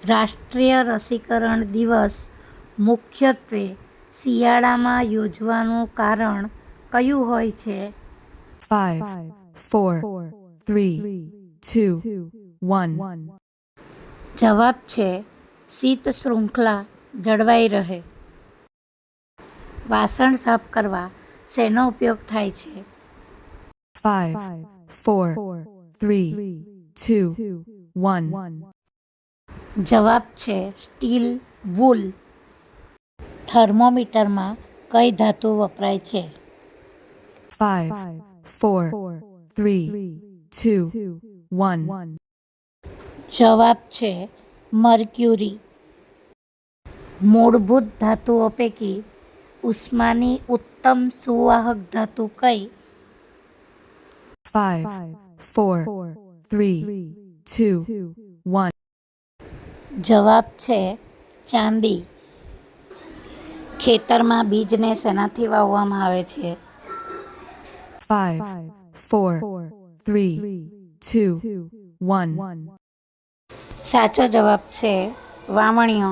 રાષ્ટ્રીય રસીકરણ દિવસ મુખ્યત્વે શિયાળામાં યોજવાનું કારણ કયું હોય છે? 5, 4, 3, 2, 1. જવાબ છે શીત શૃંખલા જળવાઈ રહે. વાસણ સાફ કરવા શેનો ઉપયોગ થાય છે? 5, 4, 3, 2, 1. જવાબ છે સ્ટીલ વૂલ. થર્મોમીટરમાં કઈ ધાતુ વપરાય છે? 5, 4, 3, 2, 1. જવાબ છે મર્ક્યુરી. મૂળભૂત ધાતુઓ પૈકી ઉષ્માની ઉત્તમ સુવાહક ધાતુ કઈ? 5, 4, 3, 2, 1. જવાબ છે ચાંદી. ખેતરમાં બીજને શેનાથી વાવવામાં આવે છે? 5, 4, 3, 2, 1. સાચો જવાબ છે વાવણીઓ.